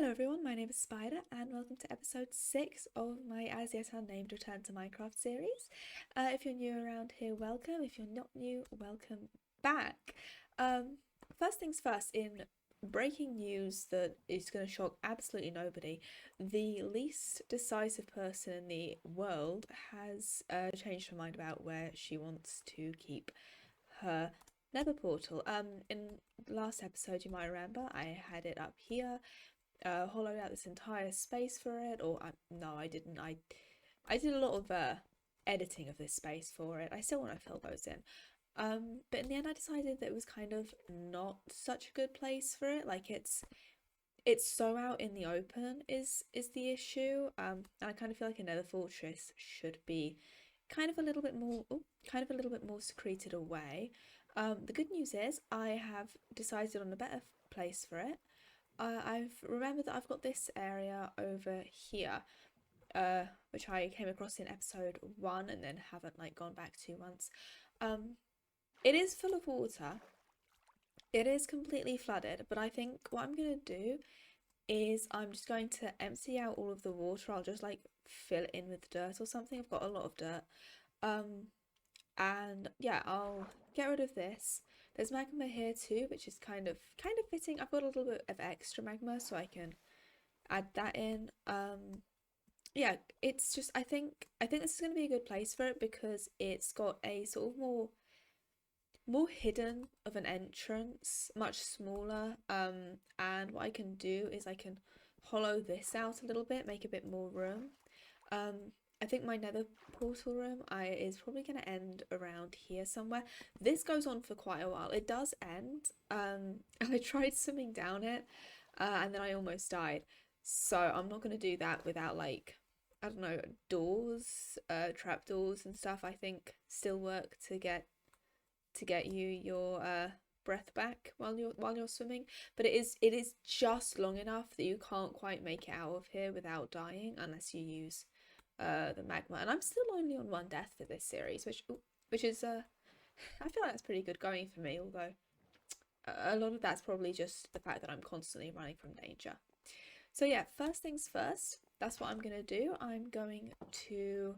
Hello everyone, my name is Spider and welcome to episode 6 of my as yet unnamed Return to Minecraft series. If you're new around here, welcome. If you're not new, welcome back. First things first, in breaking news that is going to shock absolutely nobody, the least decisive person in the world has changed her mind about where she wants to keep her nether portal. In the last episode, you might remember, I had it up here. Hollowed out this entire space for it, no, I didn't. I did a lot of editing of this space for it. I still want to fill those in. But in the end, I decided that it was kind of not such a good place for it. Like it's so out in the open is the issue. And I kind of feel like a nether fortress should be kind of a little bit more, secreted away. The good news is I have decided on a better place for it. I've remembered that I've got this area over here, which I came across in episode 1 and then haven't gone back to once. It is full of water. It is completely flooded, but I think what I'm gonna do is I'm just going to empty out all of the water. I'll just fill it in with dirt or something. I've got a lot of dirt. And yeah, I'll get rid of this. There's magma here too, which is kind of fitting. I've got a little bit of extra magma, so I can add that in. Yeah, it's just I think this is going to be a good place for it because it's got a sort of more hidden of an entrance, much smaller. And what I can do is I can hollow this out a little bit, make a bit more room. I think my nether portal room is probably going to end around here somewhere. This goes on for quite a while. It does end. I tried swimming down it and then I almost died. So I'm not going to do that without I don't know, doors, trap doors and stuff. I think still work to get you your breath back while you're swimming. But it is just long enough that you can't quite make it out of here without dying unless you use the magma. And I'm still only on 1 death for this series, which is I feel like that's pretty good going for me, although a lot of that's probably just the fact that I'm constantly running from danger. So yeah, first things first, that's what I'm gonna do. I'm going to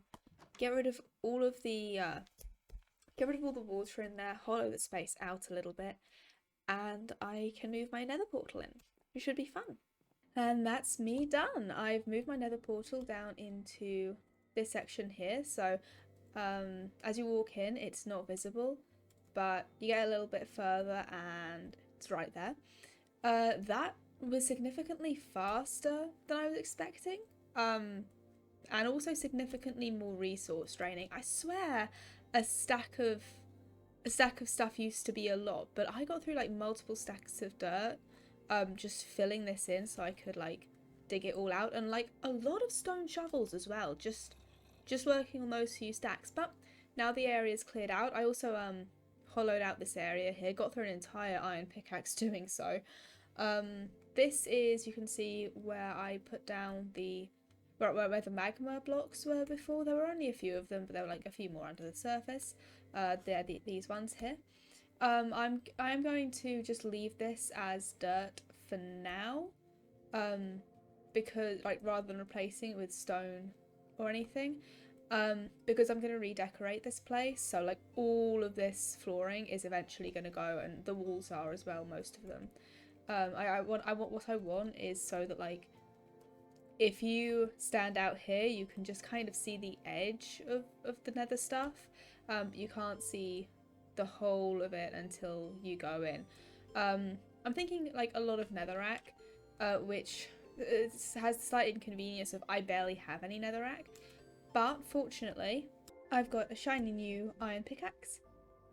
get rid of all of the water in there, hollow the space out a little bit, and I can move my nether portal in. It should be fun. And that's me done. I've moved my nether portal down into this section here. So as you walk in, it's not visible, but you get a little bit further and it's right there. That was significantly faster than I was expecting. And also significantly more resource draining. I swear a stack of stuff used to be a lot, but I got through multiple stacks of dirt just filling this in so I could dig it all out, and a lot of stone shovels as well, just working on those few stacks. But now the area's cleared out. I also hollowed out this area here, got through an entire iron pickaxe doing so. This is, you can see where I put down the where the magma blocks were before. There were only a few of them, but there were a few more under the surface. These ones here. I'm going to just leave this as dirt for now, because rather than replacing it with stone or anything, because I'm going to redecorate this place. So all of this flooring is eventually going to go, and the walls are as well, most of them. What I want is so that if you stand out here, you can just kind of see the edge of the nether stuff. You can't see the whole of it until you go in. I'm thinking a lot of netherrack, which has the slight inconvenience of I barely have any netherrack. But fortunately, I've got a shiny new iron pickaxe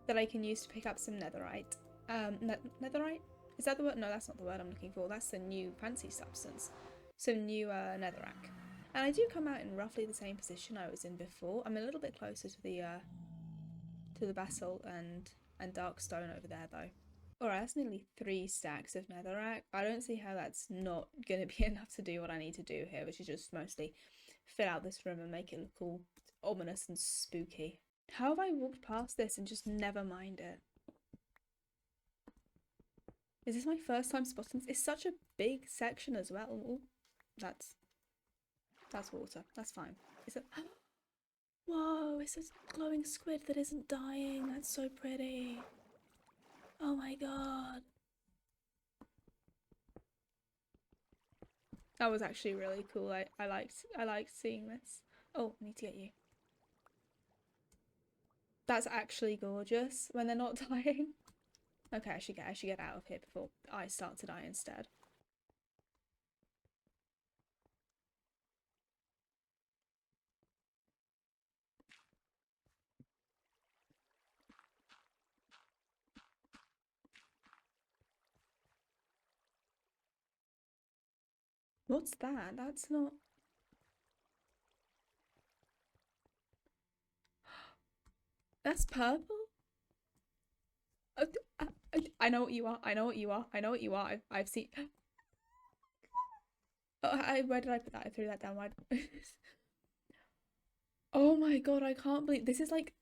that I can use to pick up some netherite. Netherite? Is that the word? No, that's not the word I'm looking for. That's the new fancy substance. Some new netherrack. And I do come out in roughly the same position I was in before. I'm a little bit closer to the basalt and dark stone over there though. Alright, that's nearly 3 stacks of netherrack. I don't see how that's not going to be enough to do what I need to do here, which is just mostly fill out this room and make it look all ominous and spooky. How have I walked past this and just never mind it? Is this my first time spotting this? It's such a big section as well. Ooh, that's water. That's fine. Is it? Whoa, it's a glowing squid that isn't dying. That's so pretty. Oh my god. That was actually really cool. I liked seeing this. Oh, I need to get you. That's actually gorgeous when they're not dying. Okay, I should get out of here before I start to die instead. What's that? That's not. That's purple? Uh, I know what you are. I know what you are. I know what you are. I've seen. Oh, where did I put that? I threw that down. Why? Oh my god! I can't believe this is like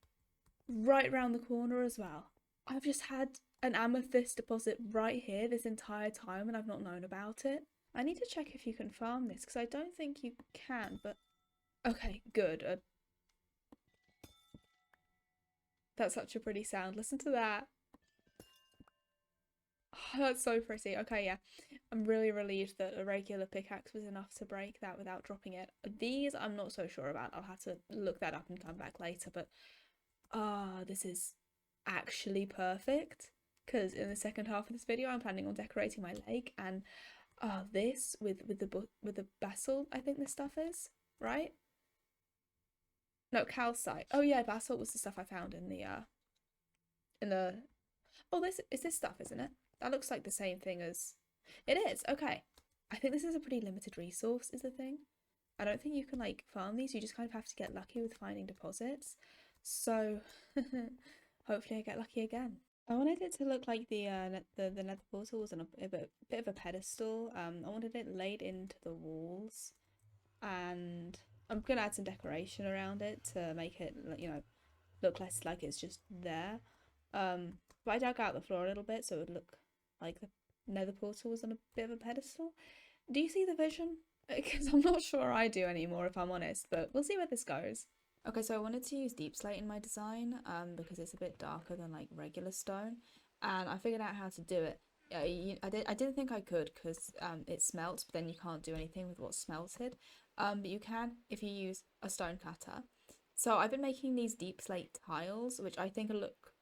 right round the corner as well. I've just had an amethyst deposit right here this entire time, and I've not known about it. I need to check if you can farm this because I don't think you can. But okay, good. That's such a pretty sound. Listen to that. Oh, that's so pretty. Okay, yeah. I'm really relieved that a regular pickaxe was enough to break that without dropping it. These I'm not so sure about. I'll have to look that up and come back later. But this is actually perfect. Because in the second half of this video, I'm planning on decorating my lake, and this with the basalt, I think this stuff is right. No, calcite. Oh yeah, basalt was the stuff I found in the. Oh, this is this stuff, isn't it? That looks like the same thing as. It is, okay. I think this is a pretty limited resource, is the thing. I don't think you can like farm these, you just kind of have to get lucky with finding deposits. So hopefully I get lucky again. I wanted it to look like the nether portal was on a bit of a pedestal. I wanted it laid into the walls, and I'm gonna add some decoration around it to make it, you know, look less like it's just there. But I dug out the floor a little bit so it would look like the nether portal was on a bit of a pedestal. Do you see the vision? Because I'm not sure I do anymore, if I'm honest, but we'll see where this goes. Okay, so I wanted to use deep slate in my design because it's a bit darker than like regular stone, and I figured out how to do it. I didn't think I could because it smelts, but then you can't do anything with what's smelted. But you can if you use a stone cutter. So I've been making these deep slate tiles, which I think look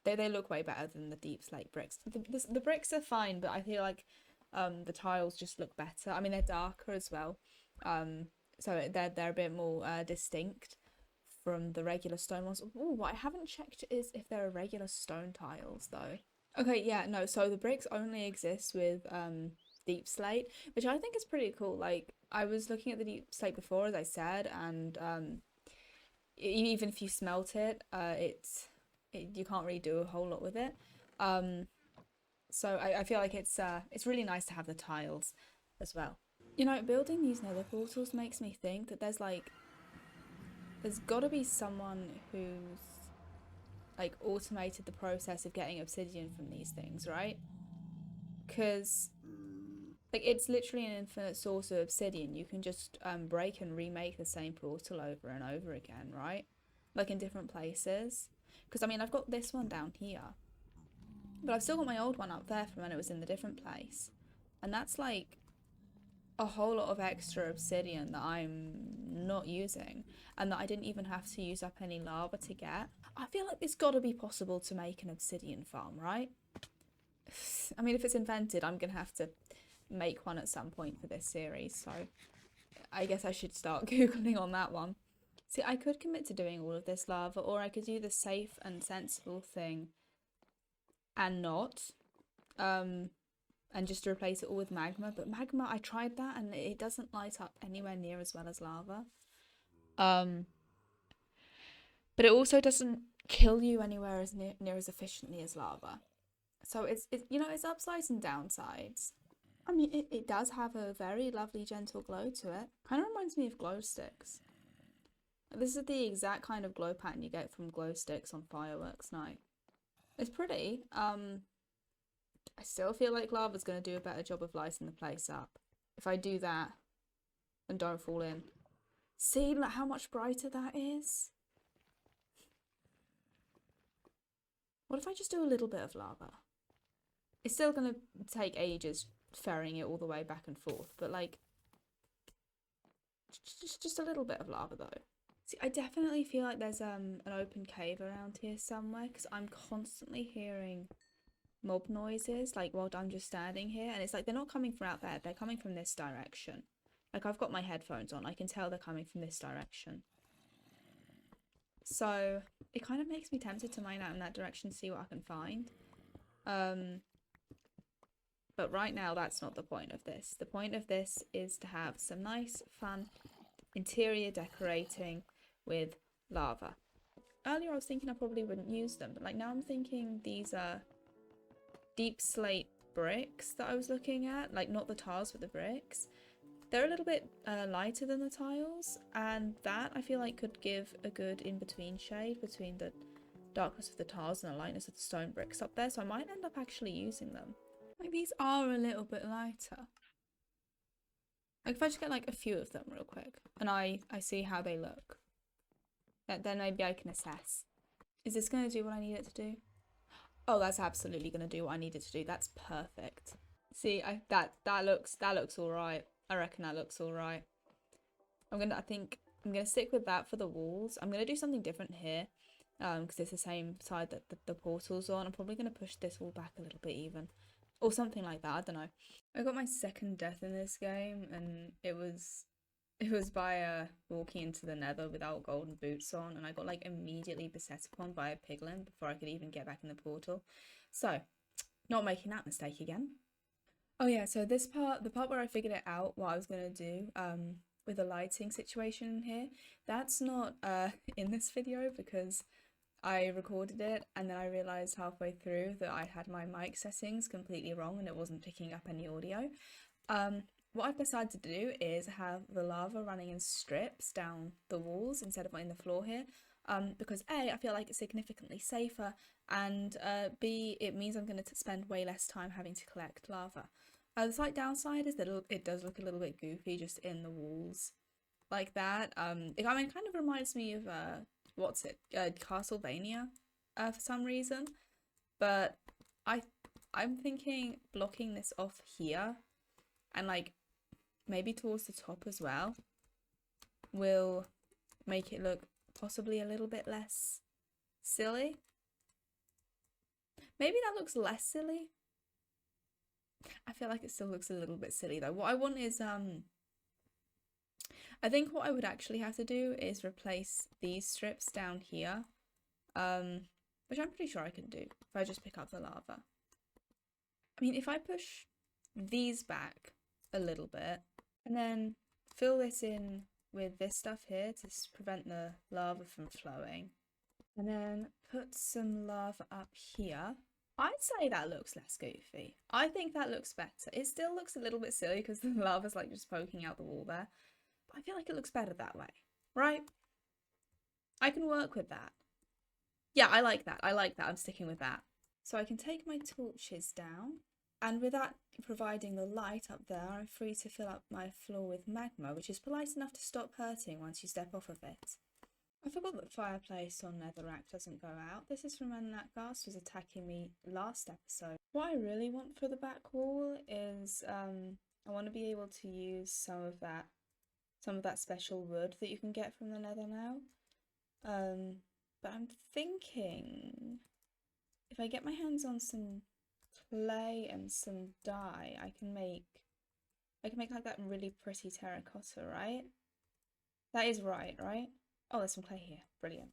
they look way better than the deep slate bricks. The bricks are fine, but I feel like the tiles just look better. I mean, they're darker as well, so they're a bit more distinct from the regular stone ones. Oh, what I haven't checked is if there are regular stone tiles though. Okay, yeah, no. So the bricks only exist with deep slate, which I think is pretty cool. Like I was looking at the deep slate before, as I said, and even if you smelt it, you can't really do a whole lot with it. So I feel like it's really nice to have the tiles as well. You know, building these nether portals makes me think that there's got to be someone who's like automated the process of getting obsidian from these things, right? Because like it's literally an infinite source of obsidian. You can just break and remake the same portal over and over again, right? Like in different places. Because I mean, I've got this one down here, but I've still got my old one up there from when it was in the different place, and that's like a whole lot of extra obsidian that I'm not using, and that I didn't even have to use up any lava to get. I feel like it's got to be possible to make an obsidian farm, right? I mean, if it's invented, I'm gonna have to make one at some point for this series, so I guess I should start googling on that one. See, I could commit to doing all of this lava, or I could do the safe and sensible thing and not, and just replace it all with magma. But magma, I tried that and it doesn't light up anywhere near as well as lava. But it also doesn't kill you anywhere as near as efficiently as lava. So it's you know, it's upsides and downsides. I mean, it does have a very lovely gentle glow to it. Kind of reminds me of glow sticks. This is the exact kind of glow pattern you get from glow sticks on fireworks night. It's pretty. I still feel like lava's going to do a better job of lighting the place up. If I do that and don't fall in. See like how much brighter that is? What if I just do a little bit of lava? It's still going to take ages ferrying it all the way back and forth, but like just a little bit of lava though. See, I definitely feel like there's an open cave around here somewhere because I'm constantly hearing mob noises like while I'm just standing here, and it's like they're not coming from out there, they're coming from this direction. Like I've got my headphones on, I can tell they're coming from this direction. So it kind of makes me tempted to mine out in that direction, see what I can find. But right now that's not the point of this. The point of this is to have some nice fun interior decorating with lava. Earlier I was thinking I probably wouldn't use them, but like now I'm thinking these are deep slate bricks that I was looking at, like not the tiles but the bricks. They're a little bit lighter than the tiles, and that I feel like could give a good in-between shade between the darkness of the tiles and the lightness of the stone bricks up there, so I might end up actually using them. Like these are a little bit lighter. Like if I just get like a few of them real quick and I see how they look, then maybe I can assess. Is this going to do what I need it to do? Oh, that's absolutely going to do what I need it to do. That's perfect. See, that looks all right. I reckon that looks all right. I think I'm gonna stick with that for the walls. I'm gonna do something different here, because it's the same side that the portal's on. I'm probably gonna push this wall back a little bit even, or something like that. I don't know. I got my second death in this game, and it was by walking into the Nether without golden boots on, and I got like immediately beset upon by a piglin before I could even get back in the portal. So, not making that mistake again. Oh yeah, so this part, the part where I figured it out, what I was going to do with the lighting situation here, that's not in this video because I recorded it and then I realised halfway through that I had my mic settings completely wrong and it wasn't picking up any audio. What I've decided to do is have the lava running in strips down the walls instead of on the floor here. Because A, I feel like it's significantly safer, and B, it means I'm going to spend way less time having to collect lava. The slight downside is that it does look a little bit goofy just in the walls like that. It kind of reminds me of Castlevania for some reason, but I'm thinking blocking this off here and like maybe towards the top as well will make it look possibly a little bit less silly. Maybe that looks less silly. I feel like it still looks a little bit silly though. What I want is I think what I would actually have to do is replace these strips down here, which I'm pretty sure I can do if I just pick up the lava. I mean, if I push these back a little bit and then fill this in with this stuff here to prevent the lava from flowing, and then put some lava up here, I'd say that looks less goofy. I think that looks better. It still looks a little bit silly because the lava's like just poking out the wall there, but I feel like it looks better that way, right? I can work with that. Yeah, I like that. I'm sticking with that. So I can take my torches down, and with that providing the light up there, I'm free to fill up my floor with magma, which is polite enough to stop hurting once you step off of it. I forgot that fireplace on Netherrack doesn't go out. This is from when that ghast was attacking me last episode. What I really want for the back wall is I want to be able to use some of that special wood that you can get from the Nether now. But I'm thinking if I get my hands on some clay and some dye, I can make like that really pretty terracotta, right? That is right? Oh, there's some clay here. Brilliant.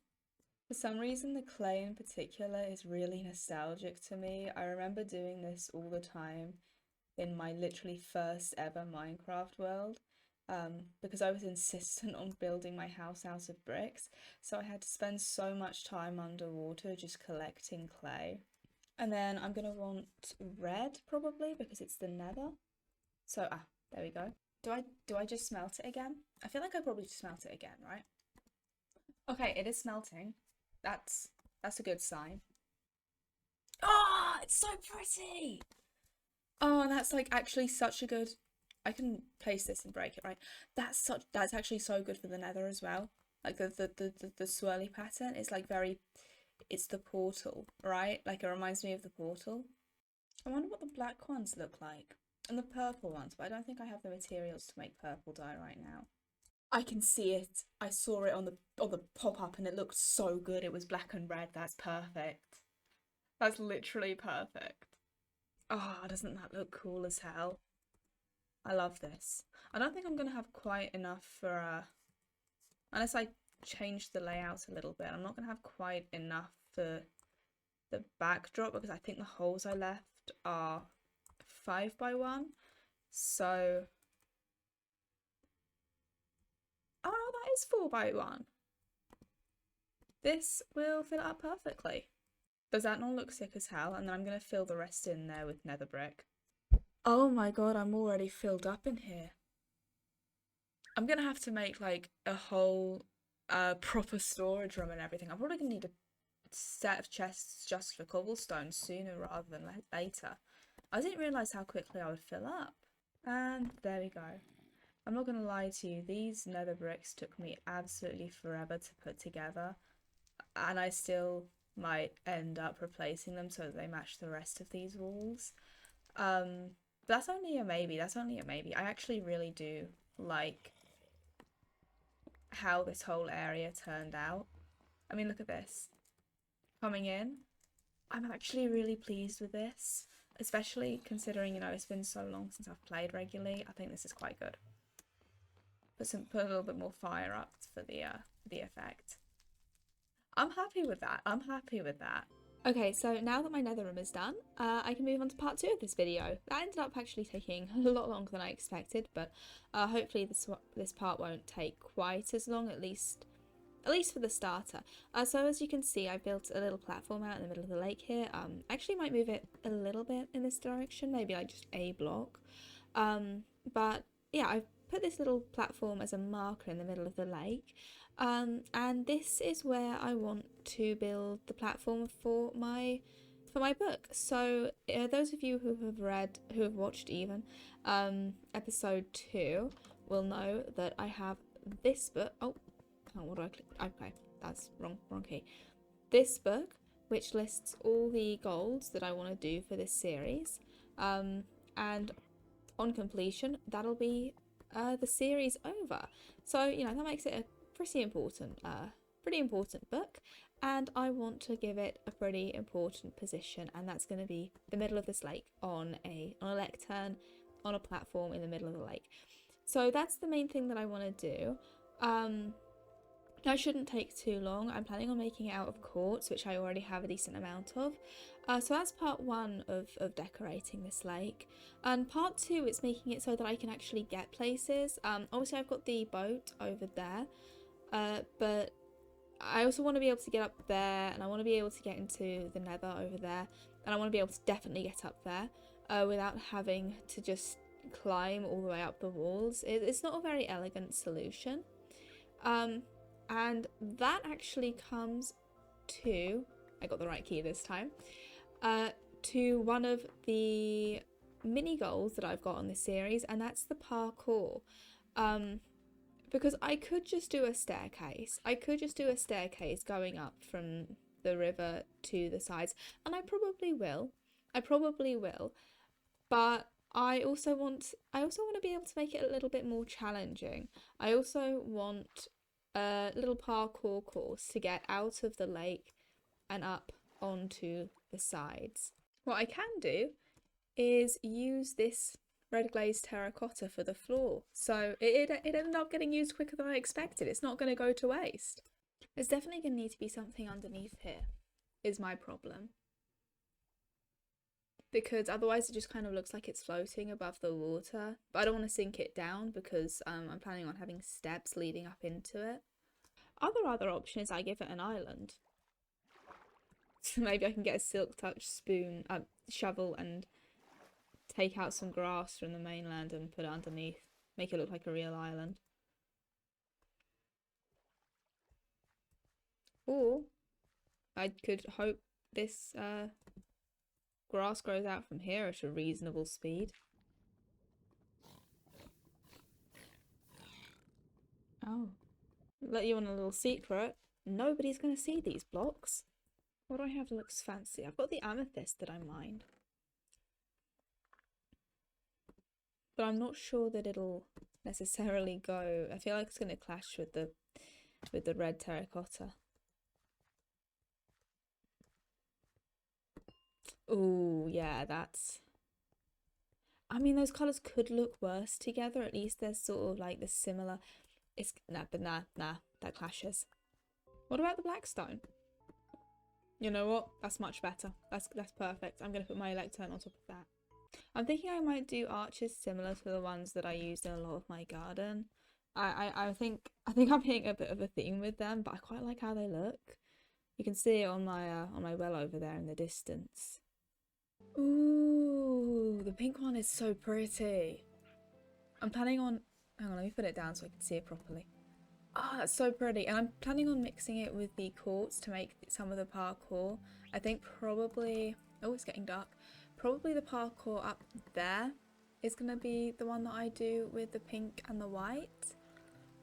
For some reason, the clay in particular is really nostalgic to me. I remember doing this all the time in my literally first ever Minecraft world, because I was insistent on building my house out of bricks, so I had to spend so much time underwater just collecting clay. And then I'm gonna want red probably because it's the Nether. So there we go. Do I just smelt it again? I feel like I probably just smelt it again, right? Okay, it is smelting. That's a good sign. Oh, Oh, it's so pretty. Oh, and that's like actually such a good. I can place this and break it, right? That's actually so good for the nether as well. Like the swirly pattern is like very. It's the portal, right? Like it reminds me of the portal. I wonder what the black ones look like and the purple ones, but I don't think I have the materials to make purple dye right now. I can see it. I saw it on the pop-up and it looked so good. It was black and red. That's perfect. That's literally perfect. Oh, doesn't that look cool as hell? I love this. I don't think I'm gonna have quite enough for unless I change the layout a little bit. I'm not gonna have quite enough for the backdrop because I think the holes I left are 5x1. So oh no, that is 4x1. This will fill it up perfectly. Does that not look sick as hell? And then I'm gonna fill the rest in there with nether brick. Oh my god, I'm already filled up in here. I'm gonna have to make like a whole proper storage room and everything. I'm probably gonna need a set of chests just for cobblestone sooner rather than later. I didn't realise how quickly I would fill up. And there we go. I'm not gonna lie to you, these nether bricks took me absolutely forever to put together. And I still might end up replacing them so that they match the rest of these walls. That's only a maybe. That's only a maybe. I actually really do like how this whole area turned out. I mean, look at this. Coming in, I'm actually really pleased with this, especially considering, you know, it's been so long since I've played regularly. I think this is quite good. Put a little bit more fire up for the effect. I'm happy with that. I'm happy with that. Okay, so now that my nether room is done, I can move on to part 2 of this video. That ended up actually taking a lot longer than I expected, but hopefully this part won't take quite as long, at least for the starter. So as you can see, I built a little platform out in the middle of the lake here. Actually might move it a little bit in this direction, maybe like just a block. But yeah, I've put this little platform as a marker in the middle of the lake. And this is where I want to build the platform for my book. So those of you who have watched even episode 2 will know that I have this book. Oh, what do I click? Okay, that's wrong key. This book, which lists all the goals that I want to do for this series, and on completion, that'll be the series over. So you know that makes it a pretty important book, and I want to give it a pretty important position, and that's going to be the middle of this lake on a lectern on a platform in the middle of the lake. So that's the main thing that I want to do. That shouldn't take too long. I'm planning on making it out of quartz, which I already have a decent amount of. So that's part 1 of decorating this lake. And part 2 is making it so that I can actually get places. Obviously I've got the boat over there, but I also want to be able to get up there, and I want to be able to get into the nether over there, and I want to be able to definitely get up there without having to just climb all the way up the walls. It's not a very elegant solution. And that actually comes to, I got the right key this time, to one of the mini goals that I've got on this series, and that's the parkour. Because I could just do a staircase. I could just do a staircase going up from the river to the sides, and I probably will. But I also want to be able to make it a little bit more challenging. I also want a little parkour course to get out of the lake and up onto the sides. What I can do is use this red glazed terracotta for the floor, so it ended up getting used quicker than I expected. It's not going to go to waste. There's definitely going to need to be something underneath here, is my problem, because otherwise it just kind of looks like it's floating above the water. But I don't want to sink it down because I'm planning on having steps leading up into it. Other option is I give it an island. So maybe I can get a silk touch spoon, shovel, and take out some grass from the mainland and put it underneath. Make it look like a real island. Or I could hope this grass grows out from here at a reasonable speed. Oh, let you on a little secret. Nobody's going to see these blocks. What do I have that looks fancy? I've got the amethyst that I mined. But I'm not sure that it'll necessarily go. I feel like it's going to clash with the red terracotta. Oh, yeah, that's... I mean, those colours could look worse together. At least there's sort of like the similar... It's... Nah, but nah, that clashes. What about the blackstone? You know what? That's much better. That's perfect. I'm going to put my lectern on top of that. I'm thinking I might do arches similar to the ones that I used in a lot of my garden. I think I'm hitting a bit of a theme with them, but I quite like how they look. You can see it on my well over there in the distance. Ooh, the pink one is so pretty. I'm planning on... Hang on, let me put it down so I can see it properly. Oh, that's so pretty. And I'm planning on mixing it with the quartz to make some of the parkour. I think probably... Oh, it's getting dark. Probably the parkour up there is going to be the one that I do with the pink and the white.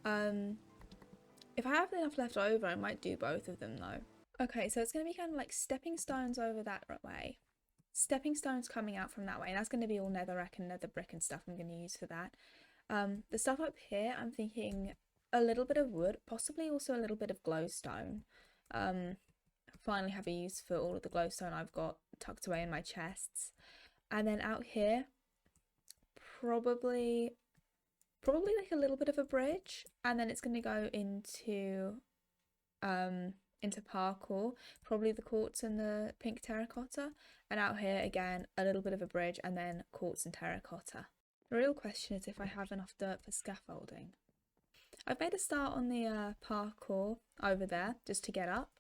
If I have enough left over, I might do both of them though. Okay, so it's going to be kind of like stepping stones over that way. Stepping stones coming out from that way. And that's going to be all netherrack and nether brick and stuff I'm going to use for that. The stuff up here, I'm thinking a little bit of wood, possibly also a little bit of glowstone. Finally have a use for all of the glowstone I've got tucked away in my chests. And then out here, probably like a little bit of a bridge, and then it's going to go into parkour, probably the quartz and the pink terracotta, and out here again a little bit of a bridge and then quartz and terracotta. The real question is if I have enough dirt for scaffolding. I've made a start on the parkour over there just to get up,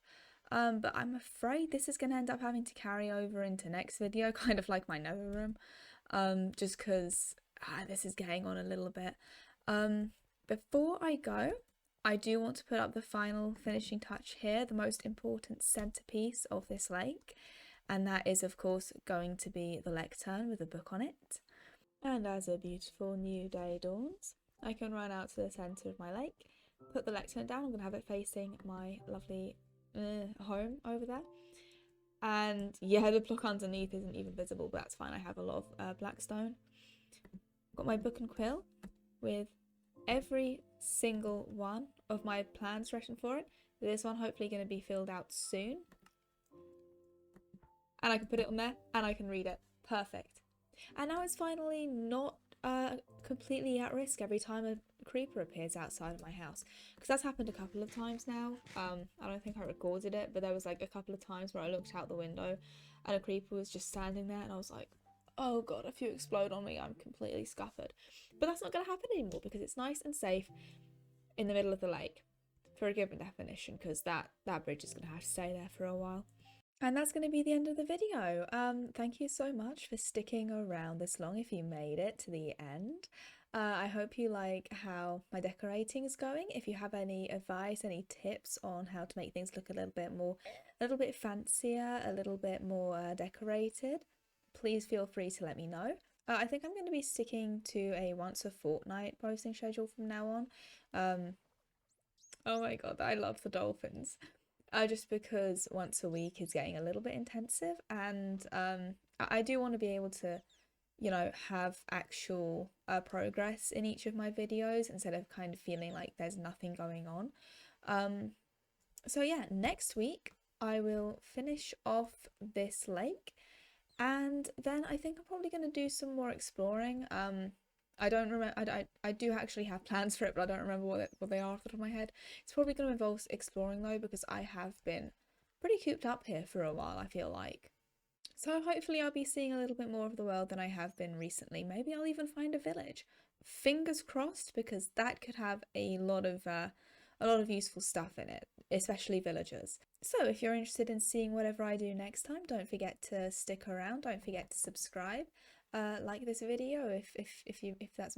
but I'm afraid this is going to end up having to carry over into next video, kind of like my nether room, just because this is getting on a little bit. Before I go, I do want to put up the final finishing touch here, the most important centerpiece of this lake, and that is of course going to be the lectern with a book on it. And as a beautiful new day dawns, I can run out to the centre of my lake, put the lectern down. I'm going to have it facing my lovely home over there. And yeah, the block underneath isn't even visible, but that's fine. I have a lot of blackstone. Got my book and quill with every single one of my plans written for it. This one hopefully going to be filled out soon. And I can put it on there and I can read it. Perfect. And now it's finally not completely at risk every time a creeper appears outside of my house, because that's happened a couple of times now. I don't think I recorded it, but there was like a couple of times where I looked out the window and a creeper was just standing there and I was like, oh god, if you explode on me, I'm completely scuppered. But that's not going to happen anymore because it's nice and safe in the middle of the lake for a given definition, because that bridge is going to have to stay there for a while. And that's going to be the end of the video. Thank you so much for sticking around this long if you made it to the end. I hope you like how my decorating is going. If you have any advice, any tips on how to make things look a little bit fancier, a little bit more decorated, please feel free to let me know. I think I'm going to be sticking to a once a fortnight posting schedule from now on. Oh my god, I love the dolphins. Just because once a week is getting a little bit intensive, and I do want to be able to, you know, have actual progress in each of my videos instead of kind of feeling like there's nothing going on. So yeah, next week I will finish off this lake, and then I think I'm probably going to do some more exploring. I don't remember. I do actually have plans for it, but I don't remember what they are off the top of my head. It's probably going to involve exploring though, because I have been pretty cooped up here for a while, I feel like. So hopefully I'll be seeing a little bit more of the world than I have been recently. Maybe I'll even find a village. Fingers crossed, because that could have a lot of useful stuff in it, especially villagers. So if you're interested in seeing whatever I do next time, don't forget to stick around. Don't forget to subscribe. Like this video if that's